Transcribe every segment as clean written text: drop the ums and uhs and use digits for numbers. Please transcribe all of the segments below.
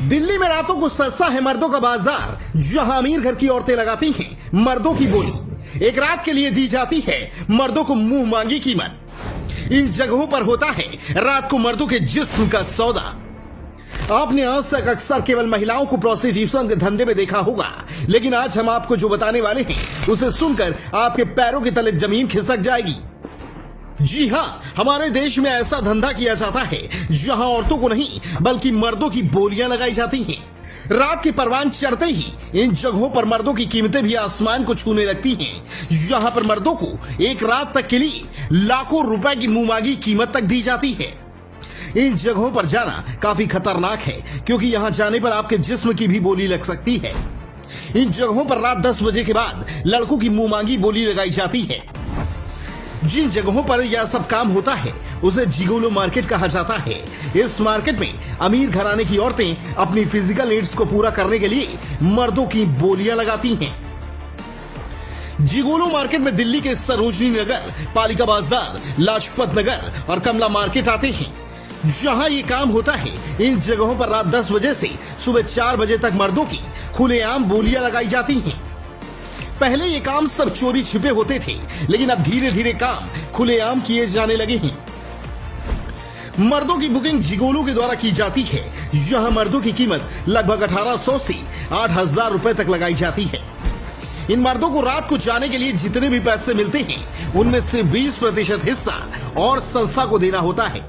दिल्ली में रातों को सस्ता है मर्दों का बाजार, जहां अमीर घर की औरतें लगाती हैं मर्दों की बोली। एक रात के लिए दी जाती है मर्दों को मुंह मांगी कीमत। इन जगहों पर होता है रात को मर्दों के जिस्म का सौदा। आपने आज तक अक्सर केवल महिलाओं को प्रोस्टिट्यूशन के धंधे में देखा होगा, लेकिन आज हम आपको जो बताने वाले हैं उसे सुनकर आपके पैरों के तले जमीन खिसक जाएगी। जी हां, हमारे देश में ऐसा धंधा किया जाता है जहां औरतों को नहीं बल्कि मर्दों की बोलियां लगाई जाती हैं। रात के परवान चढ़ते ही इन जगहों पर मर्दों की कीमतें भी आसमान को छूने लगती हैं, जहां पर मर्दों को एक रात तक के लिए लाखों रुपए की मुंहमांगी कीमत तक दी जाती है। इन जगहों पर जाना काफी खतरनाक है, क्योंकि यहां जाने पर आपके जिस्म की भी बोली लग सकती है। इन जगहों पर रात 10 बजे के बाद लड़कों की मुंहमांगी बोली लगाई जाती है। जिन जगहों पर यह सब काम होता है उसे जिगोलो मार्केट कहा जाता है। इस मार्केट में अमीर घराने की औरतें अपनी फिजिकल नीड्स को पूरा करने के लिए मर्दों की बोलियां लगाती हैं। जिगोलो मार्केट में दिल्ली के सरोजनी नगर, पालिका बाजार, लाजपत नगर और कमला मार्केट आते हैं। जहां ये काम होता है इन जगहों पर रात 10 बजे से सुबह 4 बजे तक मर्दों की खुलेआम बोलियां लगाई जाती हैं। पहले ये काम सब चोरी छिपे होते थे, लेकिन अब धीरे धीरे काम खुलेआम किए जाने लगे हैं। मर्दों की बुकिंग जिगोलो के द्वारा की जाती है, जहां मर्दों की कीमत लगभग 1800 से 8000 रुपए तक लगाई जाती है। इन मर्दों को रात को जाने के लिए जितने भी पैसे मिलते हैं उनमें से 20% हिस्सा और संस्था को देना होता है,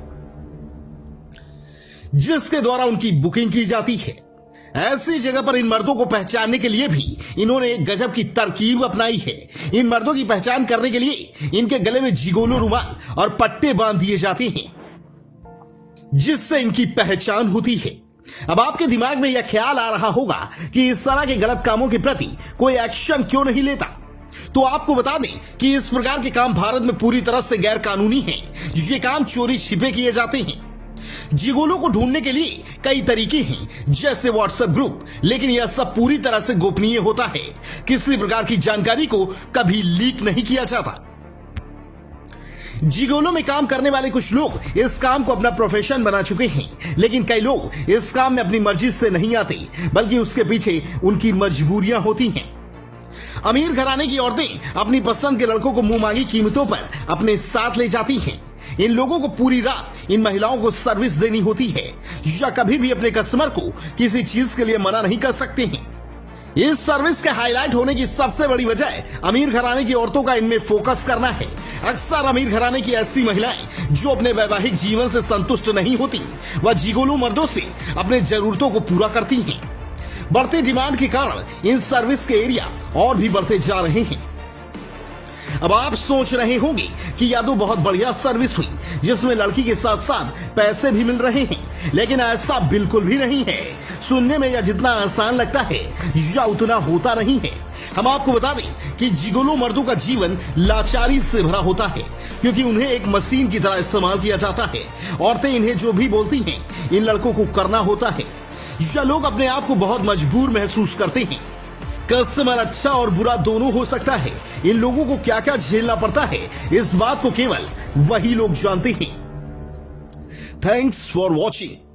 जिसके द्वारा उनकी बुकिंग की जाती है। ऐसी जगह पर इन मर्दों को पहचानने के लिए भी इन्होंने एक गजब की तरकीब अपनाई है। इन मर्दों की पहचान करने के लिए इनके गले में जिगोलो रुमाल और पट्टे बांध दिए जाते हैं, जिससे इनकी पहचान होती है। अब आपके दिमाग में यह ख्याल आ रहा होगा कि इस तरह के गलत कामों के प्रति कोई एक्शन क्यों नहीं लेता। तो आपको बता दें कि इस प्रकार के काम भारत में पूरी तरह से गैर कानूनी हैं। ये काम चोरी छिपे किए जाते हैं। जिगोलो को ढूंढने के लिए कई तरीके हैं, जैसे व्हाट्सएप ग्रुप, लेकिन यह सब पूरी तरह से गोपनीय होता है। किसी प्रकार की जानकारी को कभी लीक नहीं किया जाता। जिगोलो में काम करने वाले कुछ लोग इस काम को अपना प्रोफेशन बना चुके हैं, लेकिन कई लोग इस काम में अपनी मर्जी से नहीं आते, बल्कि उसके पीछे उनकी मजबूरियां होती हैं। अमीर घराने की औरतें अपनी पसंद के लड़कों को मुंहमांगी कीमतों पर अपने साथ ले जाती हैं। इन लोगों को पूरी रात इन महिलाओं को सर्विस देनी होती है, या कभी भी अपने कस्टमर को किसी चीज के लिए मना नहीं कर सकते हैं। इस सर्विस के हाईलाइट होने की सबसे बड़ी वजह अमीर घराने की औरतों का इनमें फोकस करना है। अक्सर अमीर घराने की ऐसी महिलाएं जो अपने वैवाहिक जीवन से संतुष्ट नहीं होती, वह जिगोलो मर्दों से अपने जरूरतों को पूरा करती हैं। बढ़ती डिमांड के कारण इन सर्विस के एरिया और भी बढ़ते जा रहे हैं। अब आप सोच रहे होंगे कि यह तो बहुत बढ़िया सर्विस हुई, जिसमें लड़की के साथ साथ पैसे भी मिल रहे हैं, लेकिन ऐसा बिल्कुल भी नहीं है। सुनने में यह जितना आसान लगता है या उतना होता नहीं है। हम आपको बता दें कि जिगोलो मर्दों का जीवन लाचारी से भरा होता है, क्योंकि उन्हें एक मशीन की तरह इस्तेमाल किया जाता है। औरतें इन्हें जो भी बोलती हैं इन लड़कों को करना होता है। या लोग अपने आप को बहुत मजबूर महसूस करते हैं। कस्टमर अच्छा और बुरा दोनों हो सकता है। इन लोगों को क्या क्या झेलना पड़ता है, इस बात को केवल वही लोग जानते हैं। Thanks for watching.